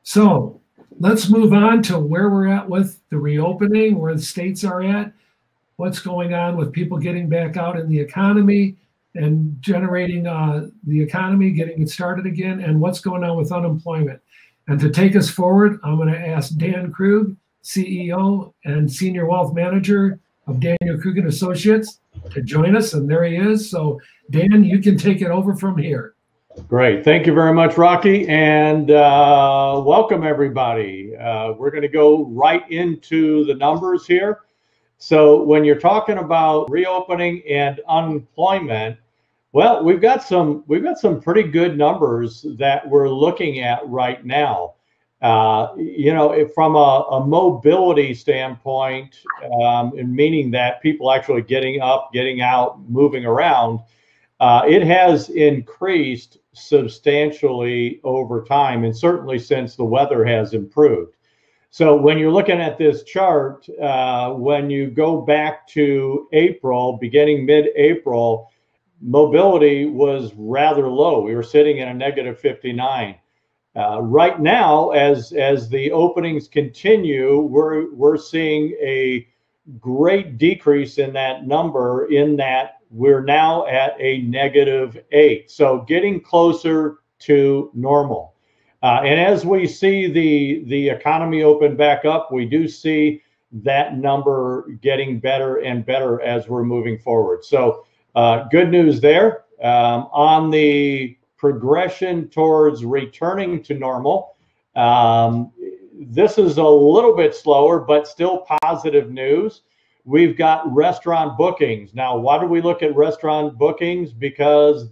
So let's move on to where we're at with the reopening, where the states are at, what's going on with people getting back out in the economy and generating the economy, getting it started again, and what's going on with unemployment. And to take us forward, I'm going to ask Dan Krug, CEO and Senior Wealth Manager of Daniel Krug and Associates, to join us. And there he is. So Dan, you can take it over from here. Great. Thank you very much, Rocky, and welcome everybody. We're going to go right into the numbers here. So when you're talking about reopening and unemployment, well, we've got some pretty good numbers that we're looking at right now. From a mobility standpoint, and meaning that people actually getting up, getting out, moving around, it has increased substantially over time, and certainly since the weather has improved. So when you're looking at this chart, when you go back to April, beginning mid-April, mobility was rather low. We were sitting at a negative 59. Right now, as the openings continue, we're seeing a great decrease in that number, in that we're now at a -8. So getting closer to normal. And as we see the economy open back up, we do see that number getting better and better as we're moving forward. So good news there. On the progression towards returning to normal, this is a little bit slower, but still positive news. We've got restaurant bookings. Now, why do we look at restaurant bookings? Because,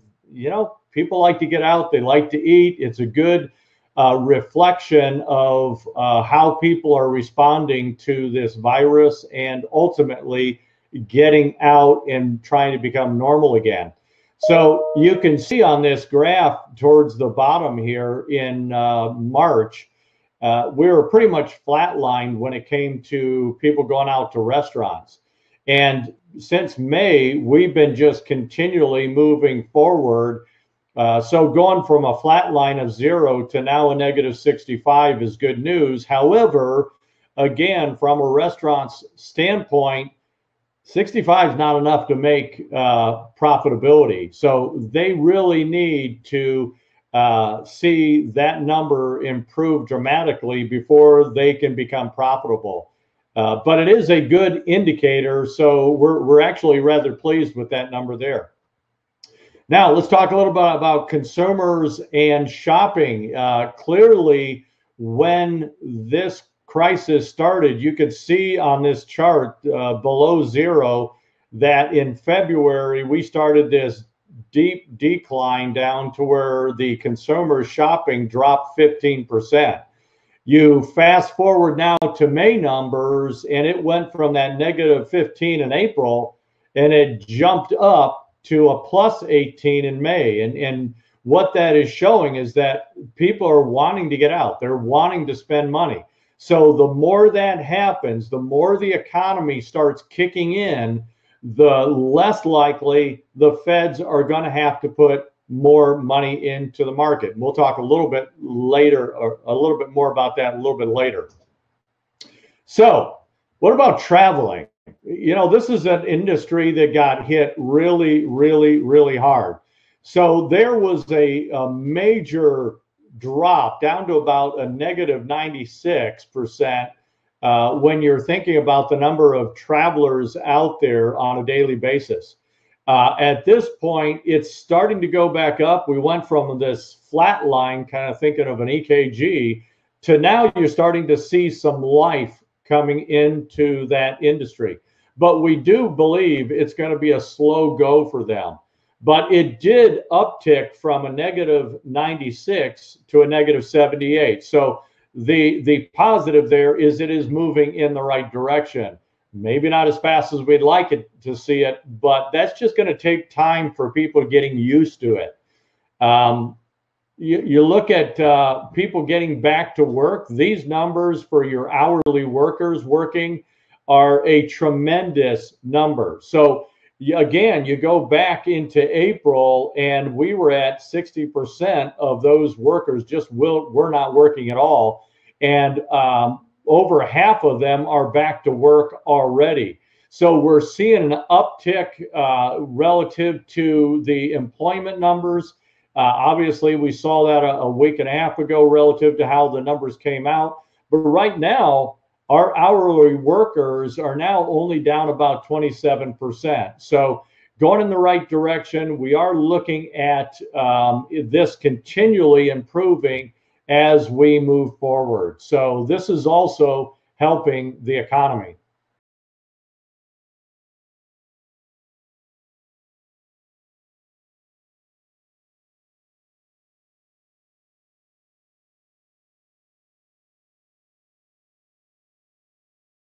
people like to get out, they like to eat. It's a good reflection of how people are responding to this virus and ultimately getting out and trying to become normal again. So you can see on this graph towards the bottom here in March, we were pretty much flatlined when it came to people going out to restaurants. And since May, we've been just continually moving forward. So going from a flat line of 0 to now a -65 is good news. However, again, from a restaurant's standpoint, 65 is not enough to make profitability. So they really need to see that number improve dramatically before they can become profitable. But it is a good indicator, so we're actually rather pleased with that number there. Now, let's talk a little bit about consumers and shopping. Clearly, when this crisis started, you could see on this chart below 0 that in February, we started this deep decline down to where the consumer shopping dropped 15%. You fast forward now to May numbers, and it went from that -15 in April, and it jumped up to a +18 in May. And what that is showing is that people are wanting to get out. They're wanting to spend money. So the more that happens, the more the economy starts kicking in, the less likely the feds are going to have to put more money into the market. And we'll talk a little bit later, or a little bit more about that a little bit later. So what about traveling? This is an industry that got hit really, really, really hard. So there was a major drop down to about a -96% when you're thinking about the number of travelers out there on a daily basis. At this point, it's starting to go back up. We went from this flat line, kind of thinking of an EKG, to now you're starting to see some life coming into that industry. But we do believe it's going to be a slow go for them. But it did uptick from a -96 to a -78. So the positive there is it is moving in the right direction. Maybe not as fast as we'd like it to see it, but that's just going to take time for people getting used to it. You look at people getting back to work. These numbers for your hourly workers working are a tremendous number. So again, you go back into April and we were at 60% of those workers just were not working at all. And over half of them are back to work already. So we're seeing an uptick relative to the employment numbers. Obviously, we saw that a week and a half ago relative to how the numbers came out. But right now, our hourly workers are now only down about 27%. So going in the right direction. We are looking at this continually improving as we move forward. So this is also helping the economy.